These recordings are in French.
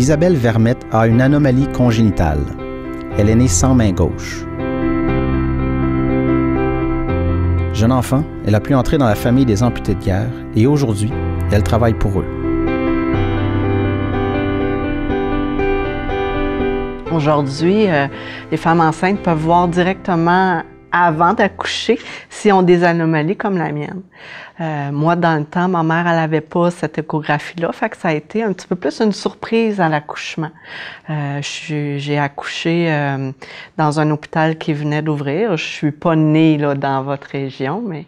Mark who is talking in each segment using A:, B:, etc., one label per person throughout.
A: Isabelle Vermette a une anomalie congénitale. Elle est née sans main gauche. Jeune enfant, elle a pu entrer dans la famille des amputés de guerre et aujourd'hui, elle travaille pour eux.
B: Aujourd'hui, les femmes enceintes peuvent voir directement avant d'accoucher s'ils ont des anomalies comme la mienne. Moi, dans le temps, ma mère, elle n'avait pas cette échographie-là, fait que ça a été un petit peu plus une surprise à l'accouchement. J'ai accouché dans un hôpital qui venait d'ouvrir. Je suis pas née là, dans votre région, mais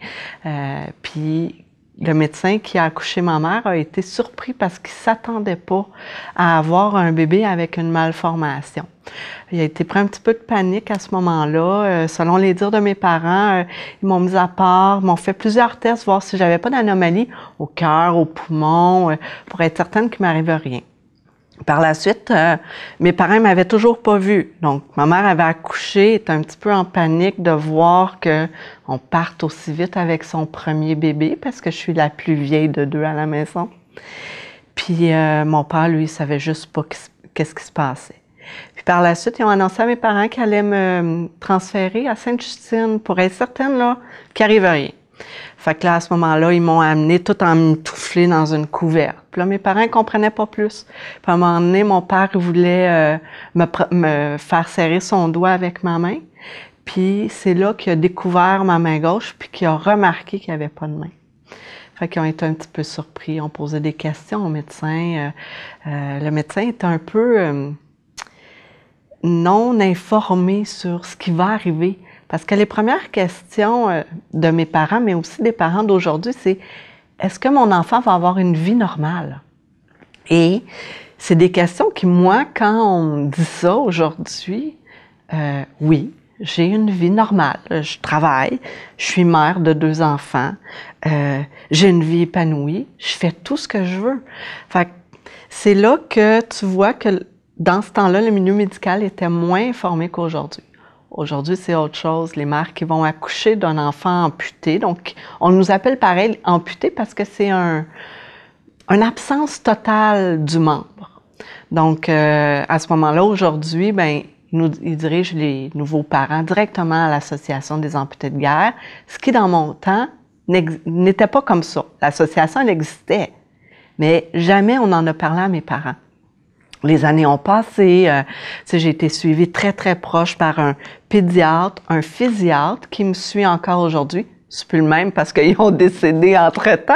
B: puis le médecin qui a accouché ma mère a été surpris parce qu'il ne s'attendait pas à avoir un bébé avec une malformation. Il a été pris un petit peu de panique à ce moment-là. Selon les dires de mes parents, ils m'ont mis à part, m'ont fait plusieurs tests, voir si j'avais pas d'anomalie au cœur, au poumon, pour être certaine qu'il ne m'arrivait rien. Par la suite, mes parents ne m'avaient toujours pas vue. Donc, ma mère avait accouché, était un petit peu en panique de voir qu'on parte aussi vite avec son premier bébé, parce que je suis la plus vieille de deux à la maison. Puis, mon père, lui, il savait juste pas qu'est-ce qui se passait. Puis par la suite, ils ont annoncé à mes parents qu'ils allaient me transférer à Sainte-Justine pour être certaine là, qu'il n'arrive rien. Fait que là, à ce moment-là, ils m'ont amené tout emmitouflé dans une couverte. Puis là, mes parents ne comprenaient pas plus. Puis à un moment donné, mon père voulait me faire serrer son doigt avec ma main. Puis c'est là qu'il a découvert ma main gauche puis qu'il a remarqué qu'il n'y avait pas de main. Fait qu'ils ont été un petit peu surpris. On posait des questions au médecin. Le médecin était un peu non informé sur ce qui va arriver. Parce que les premières questions de mes parents, mais aussi des parents d'aujourd'hui, c'est « Est-ce que mon enfant va avoir une vie normale? » Et c'est des questions qui, moi, quand on me dit ça aujourd'hui, oui, j'ai une vie normale. Je travaille, je suis mère de 2 enfants, j'ai une vie épanouie, je fais tout ce que je veux. Fait que c'est là que tu vois que dans ce temps-là, le milieu médical était moins informé qu'aujourd'hui. Aujourd'hui, c'est autre chose. Les mères qui vont accoucher d'un enfant amputé, donc on nous appelle pareil amputé parce que c'est une absence totale du membre. Donc, à ce moment-là, aujourd'hui, ben, ils dirigent les nouveaux parents directement à l'Association des amputés de guerre, ce qui, dans mon temps, n'était pas comme ça. L'association, elle existait, mais jamais on en a parlé à mes parents. Les années ont passé, j'ai été suivie très, très proche par un pédiatre, un physiatre qui me suit encore aujourd'hui. C'est plus le même parce qu'ils ont décédé entre-temps,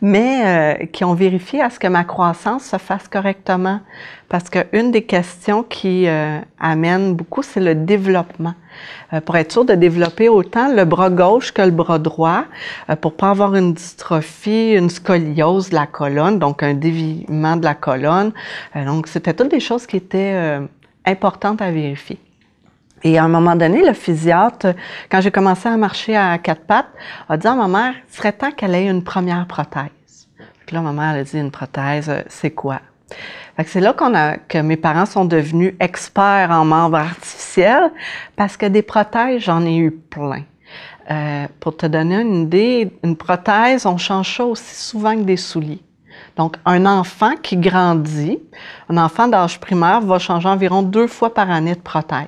B: mais qui ont vérifié à ce que ma croissance se fasse correctement. Parce qu'une des questions qui amène beaucoup, c'est le développement. Pour être sûr de développer autant le bras gauche que le bras droit, pour pas avoir une dystrophie, une scoliose de la colonne, donc un déviement de la colonne. Donc, c'était toutes des choses qui étaient importantes à vérifier. Et à un moment donné, le physiatre, quand j'ai commencé à marcher à 4 pattes, a dit à ma mère, il serait temps qu'elle ait une première prothèse. Puis là, ma mère elle a dit, une prothèse, c'est quoi? Fait que c'est là que mes parents sont devenus experts en membres artificiels parce que des prothèses, j'en ai eu plein. Pour te donner une idée, une prothèse, on change ça aussi souvent que des souliers. Donc, un enfant qui grandit, un enfant d'âge primaire va changer environ 2 fois par année de prothèse.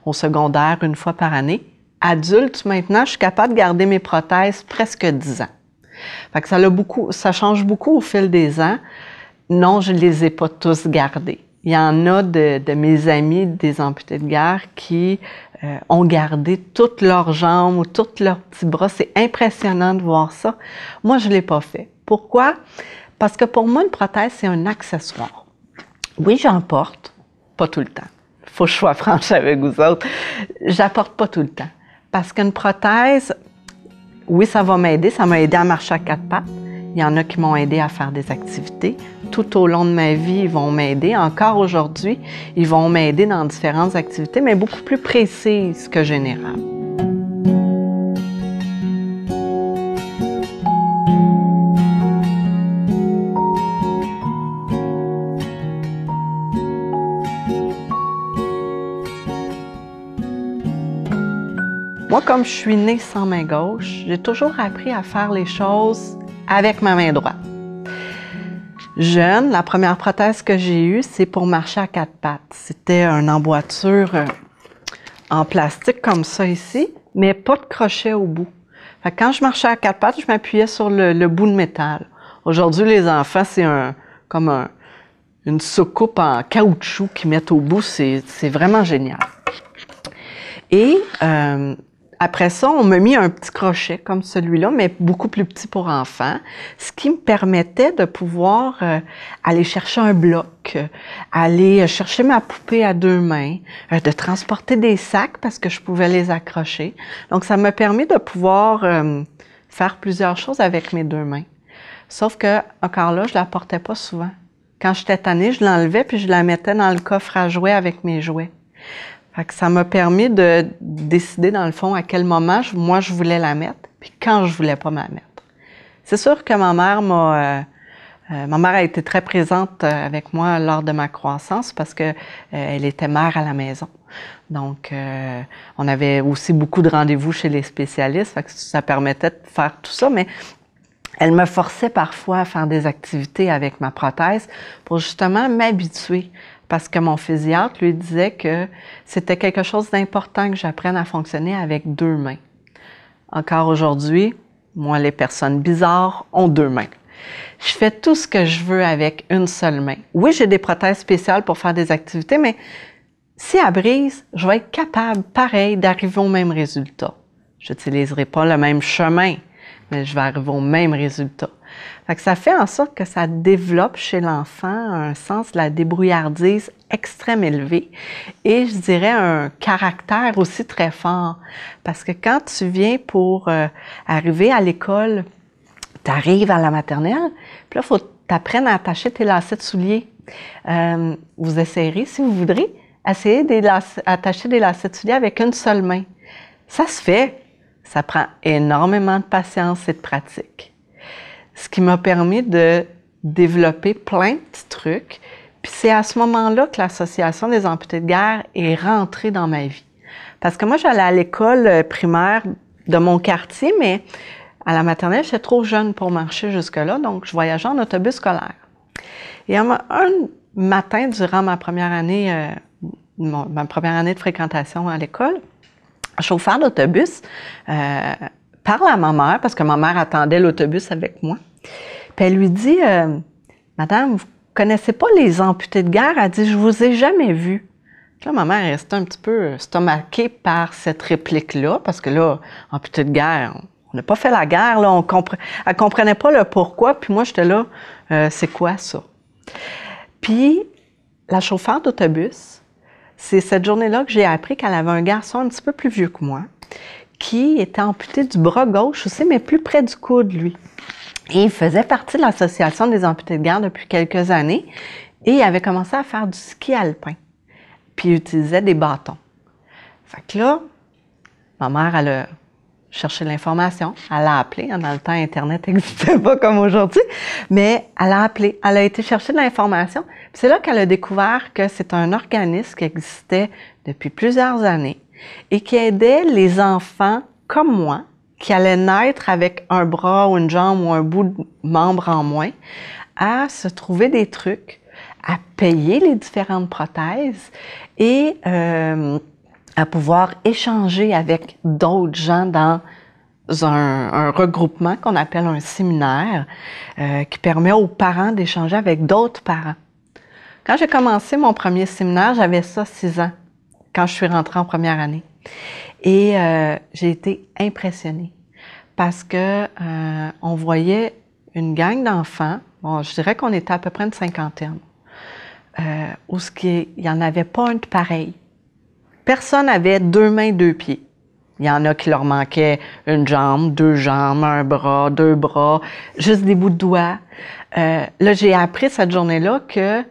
B: Au secondaire, 1 fois par année. Adulte, maintenant, je suis capable de garder mes prothèses presque 10 ans. Fait que ça change beaucoup au fil des ans. Non, je ne les ai pas tous gardés. Il y en a de mes amis des amputés de guerre qui ont gardé toutes leurs jambes ou tous leurs petits bras. C'est impressionnant de voir ça. Moi, je ne l'ai pas fait. Pourquoi? Parce que pour moi, une prothèse, c'est un accessoire. Oui, j'en porte, pas tout le temps. Il faut que je sois franche avec vous autres. J'apporte pas tout le temps. Parce qu'une prothèse, oui, ça va m'aider. Ça m'a aidé à marcher à 4 pattes. Il y en a qui m'ont aidé à faire des activités. Tout au long de ma vie, ils vont m'aider. Encore aujourd'hui, ils vont m'aider dans différentes activités, mais beaucoup plus précises que générales. Moi, comme je suis née sans main gauche, j'ai toujours appris à faire les choses avec ma main droite. Jeune, la première prothèse que j'ai eue, c'est pour marcher à quatre pattes. C'était une emboîture en plastique comme ça ici, mais pas de crochet au bout. Fait que quand je marchais à quatre pattes, je m'appuyais sur le bout de métal. Aujourd'hui, les enfants, c'est comme une soucoupe en caoutchouc qu'ils mettent au bout. C'est vraiment génial. Et après ça, on m'a mis un petit crochet comme celui-là, mais beaucoup plus petit pour enfants, ce qui me permettait de pouvoir aller chercher un bloc, aller chercher ma poupée à deux mains, de transporter des sacs parce que je pouvais les accrocher. Donc, ça m'a permis de pouvoir faire plusieurs choses avec mes deux mains. Sauf que, encore là, je la portais pas souvent. Quand j'étais tannée, je l'enlevais puis je la mettais dans le coffre à jouets avec mes jouets. Fait que ça m'a permis de décider, dans le fond, à quel moment moi je voulais la mettre, puis quand je voulais pas la mettre. C'est sûr que ma mère a été très présente avec moi lors de ma croissance parce que elle était mère à la maison. Donc, on avait aussi beaucoup de rendez-vous chez les spécialistes, fait que ça permettait de faire tout ça, mais elle me forçait parfois à faire des activités avec ma prothèse pour justement m'habituer. Parce que mon physiatre lui disait que c'était quelque chose d'important que j'apprenne à fonctionner avec deux mains. Encore aujourd'hui, moi, les personnes bizarres ont deux mains. Je fais tout ce que je veux avec une seule main. Oui, j'ai des prothèses spéciales pour faire des activités, mais si elle brise, je vais être capable, pareil, d'arriver au même résultat. Je n'utiliserai pas le même chemin, mais je vais arriver au même résultat. Fait que ça fait en sorte que ça développe chez l'enfant un sens de la débrouillardise extrême élevé et je dirais un caractère aussi très fort. Parce que quand tu viens pour arriver à l'école, tu arrives à la maternelle, puis là, il faut t'apprendre à attacher tes lacets de souliers. Vous essayerez, si vous voudrez, essayer d'attacher des lacets de souliers avec une seule main. Ça se fait. Ça prend énormément de patience et de pratique. Ce qui m'a permis de développer plein de petits trucs. Puis c'est à ce moment-là que l'Association des amputés de guerre est rentrée dans ma vie. Parce que moi, j'allais à l'école primaire de mon quartier, mais à la maternelle, j'étais trop jeune pour marcher jusque-là, donc je voyageais en autobus scolaire. Et un matin, durant ma première année de fréquentation à l'école, un chauffeur d'autobus parle à ma mère, parce que ma mère attendait l'autobus avec moi. Puis elle lui dit « Madame, vous connaissez pas les amputés de guerre? » Elle dit « Je vous ai jamais vu. » Là, ma mère est restée un petit peu stomaquée par cette réplique-là, parce que là, amputés de guerre, on n'a pas fait la guerre, là, elle comprenait pas le pourquoi, puis moi, j'étais là, c'est quoi ça? Puis, la chauffeur d'autobus, c'est cette journée-là que j'ai appris qu'elle avait un garçon un petit peu plus vieux que moi, qui était amputé du bras gauche aussi, mais plus près du coude, lui. Et il faisait partie de l'Association des amputés de guerre depuis quelques années, et il avait commencé à faire du ski alpin, puis il utilisait des bâtons. Fait que là, ma mère, elle a cherché l'information, elle a appelé, dans le temps, Internet n'existait pas comme aujourd'hui, mais elle a appelé, elle a été chercher de l'information, puis c'est là qu'elle a découvert que c'est un organisme qui existait depuis plusieurs années, et qui aidait les enfants comme moi, qui allaient naître avec un bras ou une jambe ou un bout de membre en moins, à se trouver des trucs, à payer les différentes prothèses et à pouvoir échanger avec d'autres gens dans un regroupement qu'on appelle un séminaire qui permet aux parents d'échanger avec d'autres parents. Quand j'ai commencé mon premier séminaire, j'avais ça 6 ans, quand je suis rentrée en première année. Et j'ai été impressionnée parce que on voyait une gang d'enfants, bon, je dirais qu'on était à peu près une cinquantaine, où il n'y en avait pas un de pareil. Personne n'avait 2 mains, 2 pieds. Il y en a qui leur manquait une jambe, 2 jambes, un bras, 2 bras, juste des bouts de doigts. Là, j'ai appris cette journée-là que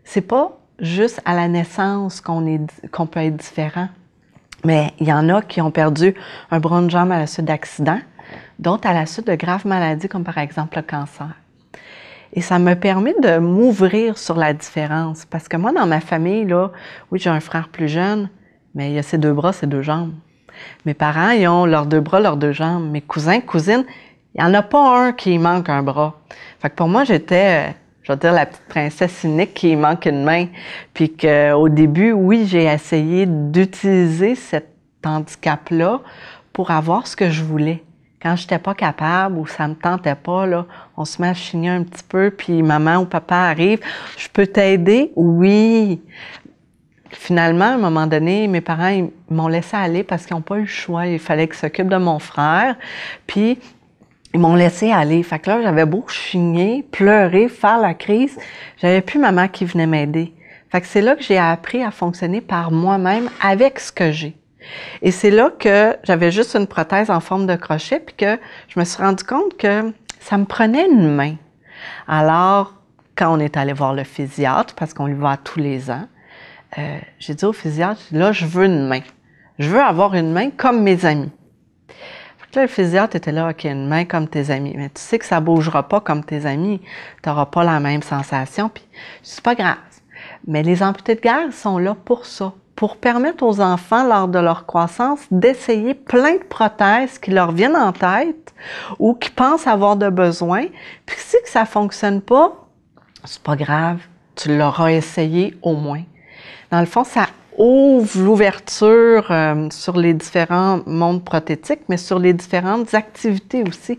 B: c'est pas juste à la naissance qu'on peut être différent. Mais il y en a qui ont perdu un bras, une jambe à la suite d'accidents, d'autres à la suite de graves maladies, comme par exemple le cancer. Et ça m'a permis de m'ouvrir sur la différence. Parce que moi, dans ma famille, là, oui, j'ai un frère plus jeune, mais il a ses 2 bras, ses 2 jambes. Mes parents, ils ont leurs 2 bras, leurs 2 jambes. Mes cousins, cousines, il n'y en a pas un qui manque un bras. Fait que pour moi, j'étais je vais dire la petite princesse unique qui manque une main. Puis qu'au début, oui, j'ai essayé d'utiliser cet handicap-là pour avoir ce que je voulais. Quand je n'étais pas capable ou ça me tentait pas, là, on se met à chigner un petit peu, puis maman ou papa arrive, je peux t'aider? Oui. Finalement, à un moment donné, mes parents ils m'ont laissé aller parce qu'ils n'ont pas eu le choix. Il fallait qu'ils s'occupent de mon frère. Puis, ils m'ont laissé aller. Fait que là, j'avais beau chigner, pleurer, faire la crise, j'avais plus maman qui venait m'aider. Fait que c'est là que j'ai appris à fonctionner par moi-même avec ce que j'ai. Et c'est là que j'avais juste une prothèse en forme de crochet, puis que je me suis rendu compte que ça me prenait une main. Alors, quand on est allé voir le physiatre, parce qu'on lui va tous les ans, j'ai dit au physiatre, là, je veux une main. Je veux avoir une main comme mes amis. Fait que là, le physiatre était là, OK, une main comme tes amis. Mais tu sais que ça ne bougera pas comme tes amis. Tu n'auras pas la même sensation. Puis, c'est pas grave. Mais les amputés de guerre sont là pour ça. Pour permettre aux enfants, lors de leur croissance, d'essayer plein de prothèses qui leur viennent en tête ou qui pensent avoir de besoin. Puis si ça ne fonctionne pas, c'est pas grave, tu l'auras essayé au moins. Dans le fond, ça ouvre l'ouverture sur les différents mondes prothétiques, mais sur les différentes activités aussi,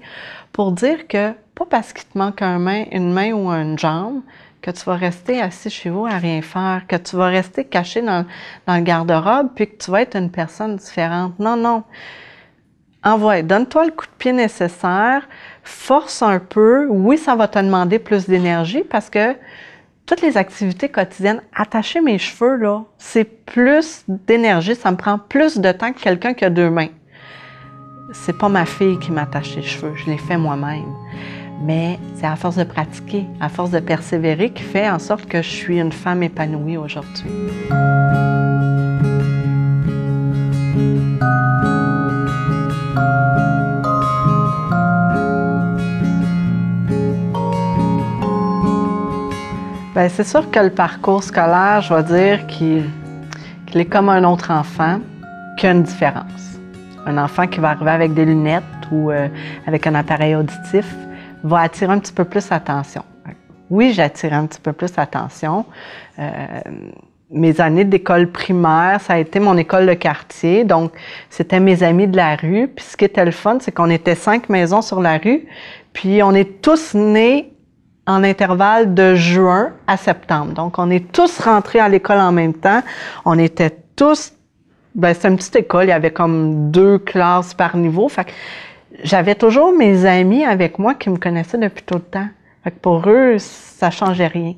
B: pour dire que, pas parce qu'il te manque une main ou une jambe, que tu vas rester assis chez vous à rien faire, que tu vas rester caché dans le garde-robe, puis que tu vas être une personne différente. Non, non. Envoie, donne-toi le coup de pied nécessaire, force un peu. Oui, ça va te demander plus d'énergie parce que toutes les activités quotidiennes, attacher mes cheveux, là, c'est plus d'énergie, ça me prend plus de temps que quelqu'un qui a deux mains. C'est pas ma fille qui m'attache les cheveux, je l'ai fait moi-même. Mais c'est à force de pratiquer, à force de persévérer qui fait en sorte que je suis une femme épanouie aujourd'hui. Bien, c'est sûr que le parcours scolaire, je vais dire qu'il est comme un autre enfant, qu'il y a une différence. Un enfant qui va arriver avec des lunettes ou avec un appareil auditif va attirer un petit peu plus l'attention. Oui, j'attire un petit peu plus l'attention. Mes années d'école primaire, ça a été mon école de quartier, donc c'était mes amis de la rue. Puis ce qui était le fun, c'est qu'on était 5 maisons sur la rue, puis on est tous nés en intervalle de juin à septembre. Donc on est tous rentrés à l'école en même temps. On était tous, ben c'était une petite école, il y avait comme 2 classes par niveau. Fait que j'avais toujours mes amis avec moi qui me connaissaient depuis tout le temps. Fait que pour eux, ça changeait rien.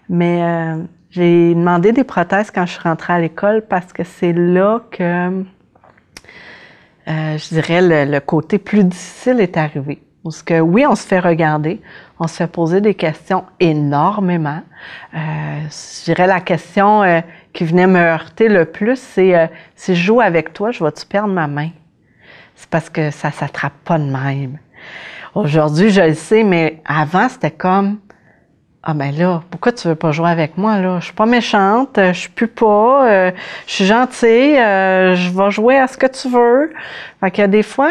B: Mais j'ai demandé des prothèses quand je suis rentrée à l'école parce que c'est là que, je dirais, le côté plus difficile est arrivé. Parce que oui, on se fait regarder, on se fait poser des questions énormément. Je dirais la question qui venait me heurter le plus, c'est si je joue avec toi, je vais-tu perdre ma main? C'est parce que ça ne s'attrape pas de même. Aujourd'hui, je le sais, mais avant, c'était comme « Ah ben là, pourquoi tu veux pas jouer avec moi, là? Je suis pas méchante, je pue pas, je suis gentille, je vais jouer à ce que tu veux. » Fait qu'il y a des fois,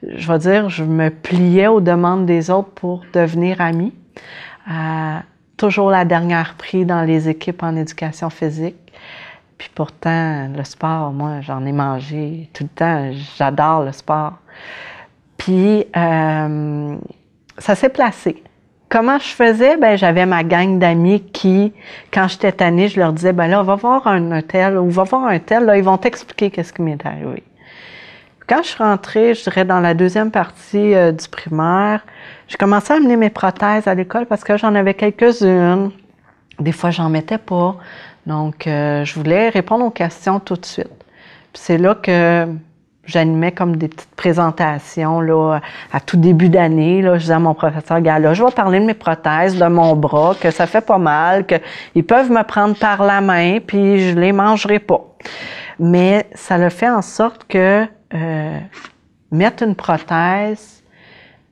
B: je vais dire, je me pliais aux demandes des autres pour devenir amie. Toujours la dernière prise dans les équipes en éducation physique. Puis pourtant, le sport, moi, j'en ai mangé tout le temps. J'adore le sport. Puis, ça s'est placé. Comment je faisais? Bien, j'avais ma gang d'amis qui, quand j'étais tannée, je leur disais, bien là, on va voir un tel ou va voir un tel, là, ils vont t'expliquer qu'est-ce qui m'est arrivé. Quand je suis rentrée, je dirais dans la deuxième partie du primaire, j'ai commencé à amener mes prothèses à l'école parce que j'en avais quelques-unes. Des fois, j'en mettais pas. Donc, je voulais répondre aux questions tout de suite. Puis c'est là que j'animais comme des petites présentations là, à tout début d'année. Je disais à mon professeur, gars, là, je vais parler de mes prothèses, de mon bras, que ça fait pas mal, qu'ils peuvent me prendre par la main, puis je les mangerai pas. Mais ça le fait en sorte que mettre une prothèse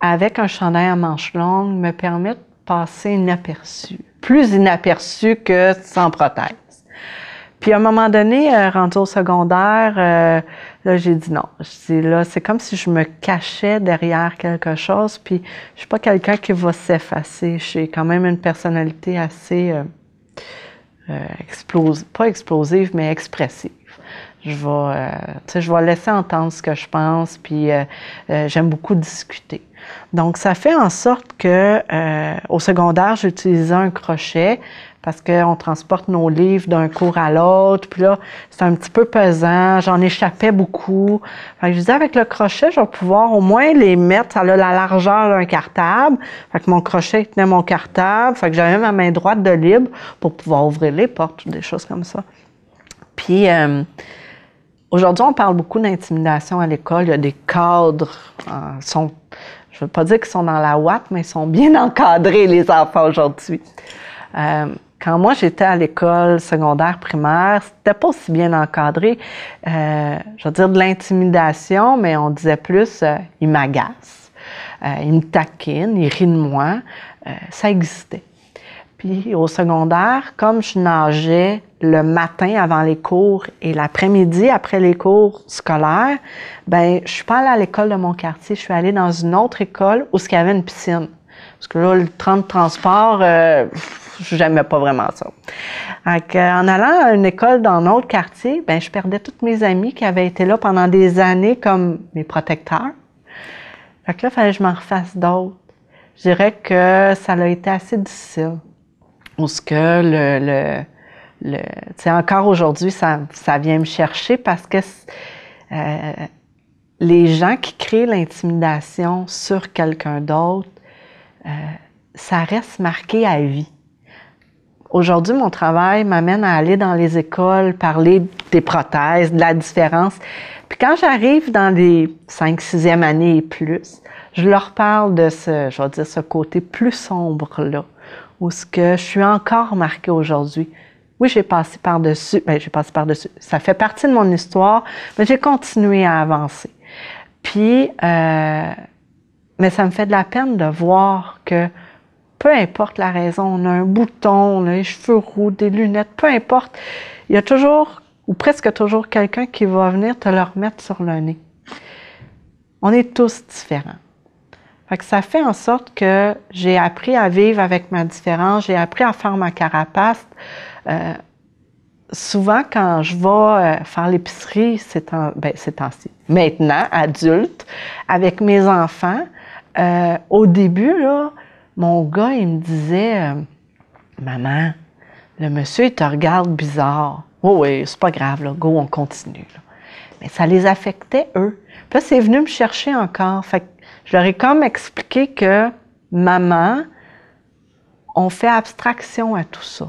B: avec un chandail à manches longues me permet de passer inaperçu. Plus inaperçu que sans prothèse. Puis à un moment donné, rendu au secondaire, là, j'ai dit non. Je dis là, c'est comme si je me cachais derrière quelque chose, puis je suis pas quelqu'un qui va s'effacer. J'ai quand même une personnalité assez pas explosive, mais expressive. Je vais laisser entendre ce que je pense, puis j'aime beaucoup discuter. Donc, ça fait en sorte que au secondaire, j'utilisais un crochet parce qu'on transporte nos livres d'un cours à l'autre, puis là, c'est un petit peu pesant, j'en échappais beaucoup. Fait que je disais, avec le crochet, je vais pouvoir au moins les mettre, ça a la largeur d'un cartable. Fait que mon crochet tenait mon cartable, fait que j'avais ma main droite de libre pour pouvoir ouvrir les portes ou des choses comme ça. Puis, aujourd'hui, on parle beaucoup d'intimidation à l'école. Il y a des cadres, je ne veux pas dire qu'ils sont dans la ouate, mais ils sont bien encadrés, les enfants, aujourd'hui. Quand moi, j'étais à l'école secondaire, primaire, c'était pas aussi bien encadré. Je veux dire de l'intimidation, mais on disait plus, il m'agace, il me taquine, il rit de moi. Ça existait. Puis au secondaire, comme je nageais le matin avant les cours et l'après-midi après les cours scolaires, ben je suis pas allée à l'école de mon quartier, je suis allée dans une autre école où il y avait une piscine. Parce que là, le temps de transport, je n'aimais pas vraiment ça. Donc, en allant à une école dans un autre quartier, ben je perdais toutes mes amies qui avaient été là pendant des années comme mes protecteurs. Fait que là, il fallait que je m'en refasse d'autres. Je dirais que ça a été assez difficile. Ou ce que tu sais, encore aujourd'hui, ça vient me chercher parce que les gens qui créent l'intimidation sur quelqu'un d'autre, ça reste marqué à vie. Aujourd'hui, mon travail m'amène à aller dans les écoles, parler des prothèses, de la différence. Puis quand j'arrive dans les 5, 6e années et plus, je leur parle de ce côté plus sombre-là, où ce que je suis encore marquée aujourd'hui. Oui, j'ai passé par-dessus, ça fait partie de mon histoire, mais j'ai continué à avancer. Puis, mais ça me fait de la peine de voir que peu importe la raison, on a un bouton, on a les cheveux roux, des lunettes, peu importe, il y a toujours, ou presque toujours, quelqu'un qui va venir te le remettre sur le nez. On est tous différents. Fait que ça fait en sorte que j'ai appris à vivre avec ma différence, j'ai appris à faire ma carapace. Souvent, quand je vais faire l'épicerie, ces temps-ci, maintenant, adulte, avec mes enfants, au début, là, mon gars, il me disait « Maman, le monsieur, il te regarde bizarre. » « Oh oui, c'est pas grave, là, go, on continue. » Mais ça les affectait, eux. Puis là, c'est venu me chercher encore. Fait que je leur ai comme expliqué que maman, on fait abstraction à tout ça.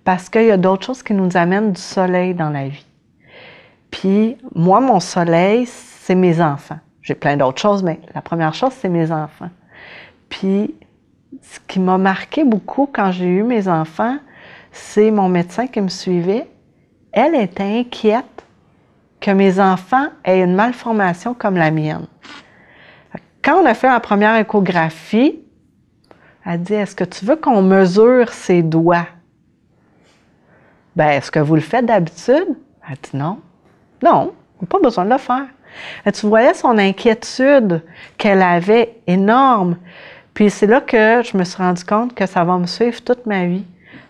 B: Parce qu'il y a d'autres choses qui nous amènent du soleil dans la vie. Puis moi, mon soleil, c'est mes enfants. J'ai plein d'autres choses, mais la première chose, c'est mes enfants. Puis ce qui m'a marqué beaucoup quand j'ai eu mes enfants, c'est mon médecin qui me suivait. Elle était inquiète que mes enfants aient une malformation comme la mienne. Quand on a fait la première échographie, elle dit « Est-ce que tu veux qu'on mesure ses doigts? » « Bien, est-ce que vous le faites d'habitude? » Elle dit « Non. » « Non, on n'a pas besoin de le faire. » Et tu voyais son inquiétude qu'elle avait énorme. Puis c'est là que je me suis rendu compte que ça va me suivre toute ma vie.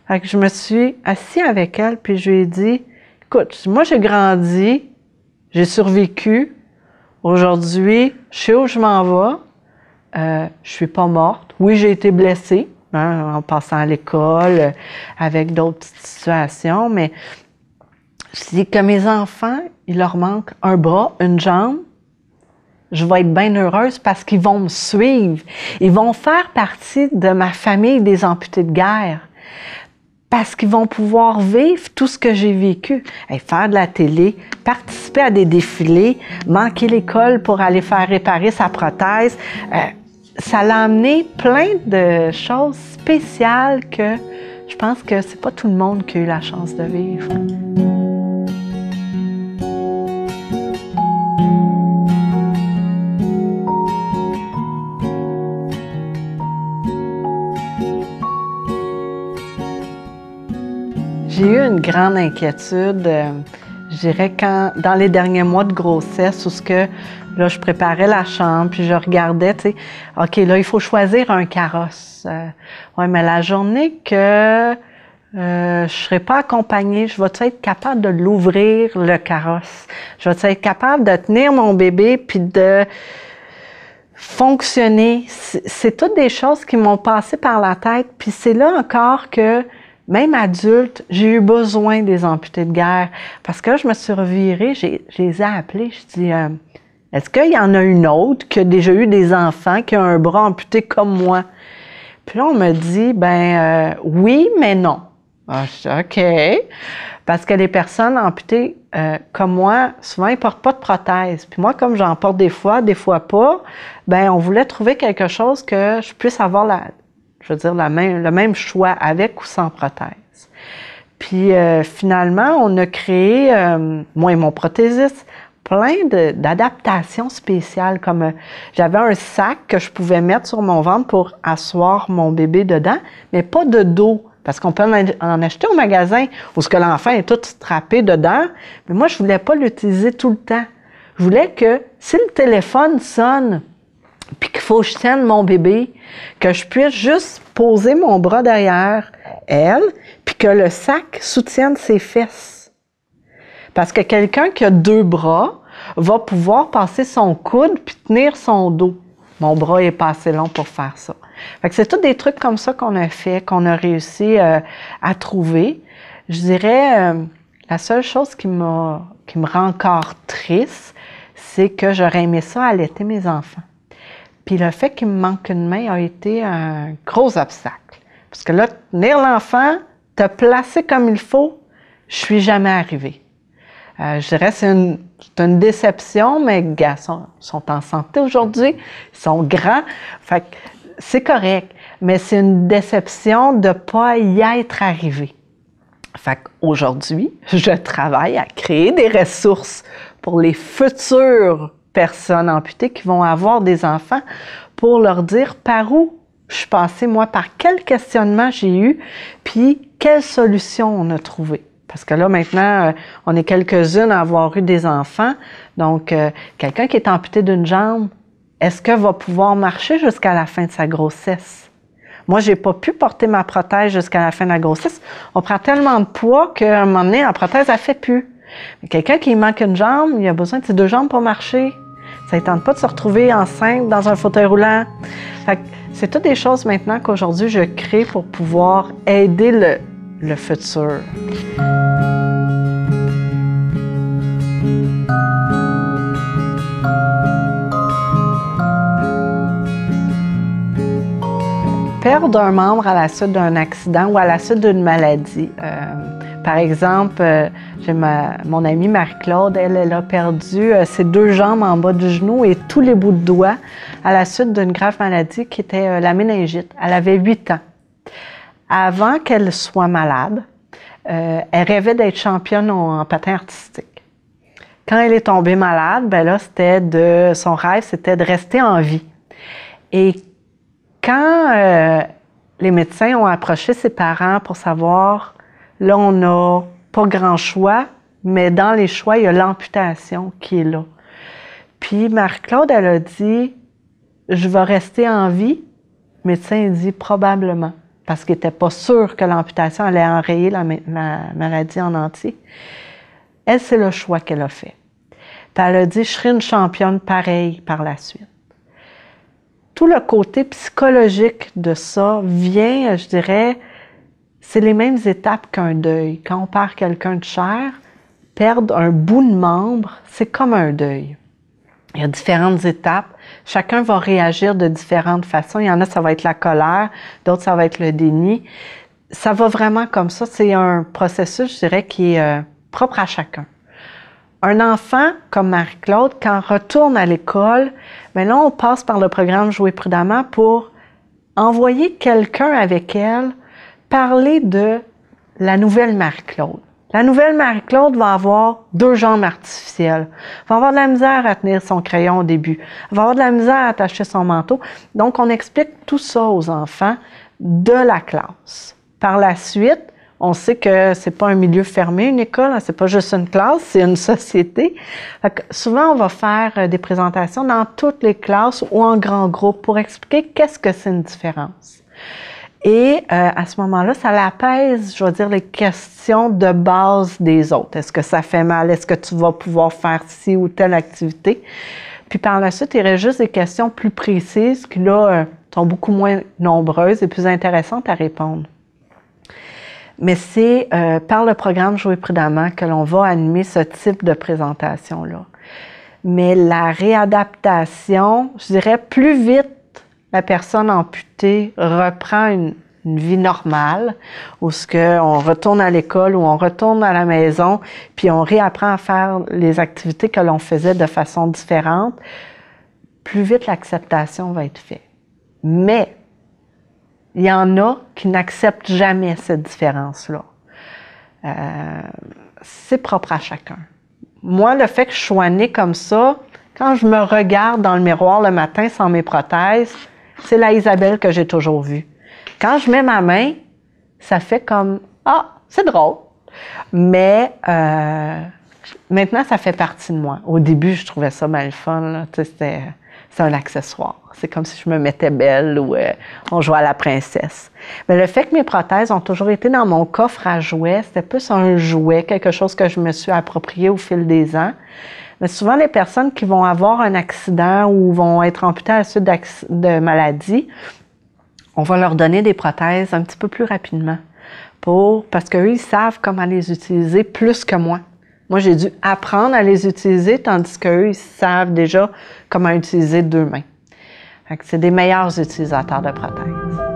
B: Fait que je me suis assise avec elle, puis je lui ai dit « Écoute, moi j'ai grandi, j'ai survécu. Aujourd'hui, je sais où je m'en vais. Je suis pas morte. Oui, j'ai été blessée en passant à l'école, avec d'autres petites situations, mais je dis que mes enfants, il leur manque un bras, une jambe. Je vais être bien heureuse parce qu'ils vont me suivre. Ils vont faire partie de ma famille des amputés de guerre. Parce qu'ils vont pouvoir vivre tout ce que j'ai vécu. Et faire de la télé, participer à des défilés, manquer l'école pour aller faire réparer sa prothèse. Ça l'a amené plein de choses spéciales que je pense que c'est pas tout le monde qui a eu la chance de vivre. J'ai eu une grande inquiétude, je dirais, dans les derniers mois de grossesse, où là, je préparais la chambre, puis je regardais, tu sais, OK, là, il faut choisir un carrosse. Oui, mais la journée que je ne serai pas accompagnée, je vais être capable de l'ouvrir, le carrosse? Je vais être capable de tenir mon bébé, puis de fonctionner? C'est toutes des choses qui m'ont passé par la tête, puis c'est là encore que, même adulte, j'ai eu besoin des amputés de guerre. Parce que là, je me suis revirée, je les ai appelés, je dis, est-ce qu'il y en a une autre qui a déjà eu des enfants, qui a un bras amputé comme moi? Puis là, on me dit, oui, mais non. Ah, je dis, OK. Parce que les personnes amputées comme moi, souvent, ils ne portent pas de prothèse. Puis moi, comme j'en porte des fois pas, on voulait trouver quelque chose que je puisse avoir le même choix avec ou sans prothèse. Puis finalement, on a créé, moi et mon prothésiste, plein d'adaptations spéciales, comme j'avais un sac que je pouvais mettre sur mon ventre pour asseoir mon bébé dedans, mais pas de dos, parce qu'on peut en acheter au magasin où ce que l'enfant est tout strappé dedans, mais moi, je voulais pas l'utiliser tout le temps. Je voulais que si le téléphone sonne, puis qu'il faut que je tienne mon bébé, que je puisse juste poser mon bras derrière elle, puis que le sac soutienne ses fesses. Parce que quelqu'un qui a 2 bras va pouvoir passer son coude puis tenir son dos. Mon bras est pas assez long pour faire ça. Fait que c'est tous des trucs comme ça qu'on a fait, qu'on a réussi à trouver. Je dirais, la seule chose qui me rend encore triste, c'est que j'aurais aimé ça allaiter mes enfants. Puis le fait qu'il me manque une main a été un gros obstacle. Parce que là, tenir l'enfant, te placer comme il faut, je suis jamais arrivée. Je dirais c'est une déception, mais les gars sont en santé aujourd'hui, ils sont grands, fait que c'est correct. Mais c'est une déception de ne pas y être arrivé. Fait qu'aujourd'hui, je travaille à créer des ressources pour les futures personnes amputées qui vont avoir des enfants pour leur dire par où je suis passée, moi, par quel questionnement j'ai eu, puis quelle solution on a trouvé. Parce que là, maintenant, on est quelques-unes à avoir eu des enfants. Donc, quelqu'un qui est amputé d'une jambe, est-ce qu'elle va pouvoir marcher jusqu'à la fin de sa grossesse? Moi, j'ai pas pu porter ma prothèse jusqu'à la fin de la grossesse. On prend tellement de poids qu'à un moment donné, la prothèse, elle fait plus. Mais quelqu'un qui manque une jambe, il a besoin de ses 2 jambes pour marcher. Ça ne tente pas de se retrouver enceinte dans un fauteuil roulant. Fait que c'est toutes des choses maintenant qu'aujourd'hui, je crée pour pouvoir aider le futur. Perdre un membre à la suite d'un accident ou à la suite d'une maladie. Par exemple, j'ai mon amie Marie-Claude, elle a perdu ses 2 jambes en bas du genou et tous les bouts de doigts à la suite d'une grave maladie qui était la méningite. Elle avait 8 ans. Avant qu'elle soit malade, elle rêvait d'être championne en patin artistique. Quand elle est tombée malade, son rêve, c'était de rester en vie. Et quand les médecins ont approché ses parents pour savoir, là, on n'a pas grand choix, mais dans les choix, il y a l'amputation qui est là. Puis Marie-Claude, elle a dit, je vais rester en vie. Le médecin dit probablement, parce qu'il n'était pas sûr que l'amputation allait enrayer la maladie en entier. Elle, c'est le choix qu'elle a fait. Puis elle a dit, je serai une championne pareille par la suite. Tout le côté psychologique de ça vient, je dirais, c'est les mêmes étapes qu'un deuil. Quand on perd quelqu'un de cher, perdre un bout de membre, c'est comme un deuil. Il y a différentes étapes. Chacun va réagir de différentes façons. Il y en a, ça va être la colère, d'autres, ça va être le déni. Ça va vraiment comme ça. C'est un processus, je dirais, qui est propre à chacun. Un enfant comme Marie-Claude, quand on retourne à l'école, bien là, on passe par le programme Jouer prudemment pour envoyer quelqu'un avec elle parler de la nouvelle Marie-Claude. La nouvelle Marie-Claude va avoir 2 jambes artificielles, va avoir de la misère à tenir son crayon au début, va avoir de la misère à attacher son manteau. Donc, on explique tout ça aux enfants de la classe. Par la suite, On sait que c'est pas un milieu fermé, une école, hein, c'est pas juste une classe, c'est une société. Fait que souvent, on va faire des présentations dans toutes les classes ou en grand groupe pour expliquer qu'est-ce que c'est une différence. Et à ce moment-là, ça l'apaise, je veux dire, les questions de base des autres. Est-ce que ça fait mal? Est-ce que tu vas pouvoir faire ci ou telle activité? Puis par la suite, il reste juste des questions plus précises qui, là, sont beaucoup moins nombreuses et plus intéressantes à répondre. Mais c'est par le programme Jouer prudemment que l'on va animer ce type de présentation-là. Mais la réadaptation, je dirais, plus vite la personne amputée reprend une vie normale, où on retourne à l'école, ou on retourne à la maison, puis on réapprend à faire les activités que l'on faisait de façon différente, plus vite l'acceptation va être faite. Mais il y en a qui n'acceptent jamais cette différence-là. C'est propre à chacun. Moi, le fait que je sois née comme ça, quand je me regarde dans le miroir le matin sans mes prothèses, c'est la Isabelle que j'ai toujours vue. Quand je mets ma main, ça fait comme « Ah, c'est drôle ». Mais maintenant, ça fait partie de moi. Au début, je trouvais ça mal fun, là. C'était un accessoire. C'est comme si je me mettais belle ou on jouait à la princesse. Mais le fait que mes prothèses ont toujours été dans mon coffre à jouets, c'était plus un jouet, quelque chose que je me suis approprié au fil des ans. Mais souvent, les personnes qui vont avoir un accident ou vont être amputées à la suite de maladies, on va leur donner des prothèses un petit peu plus rapidement parce qu'eux, ils savent comment les utiliser plus que moi. Moi, j'ai dû apprendre à les utiliser, tandis qu'eux, ils savent déjà comment utiliser deux mains. Fait que c'est des meilleurs utilisateurs de prothèses.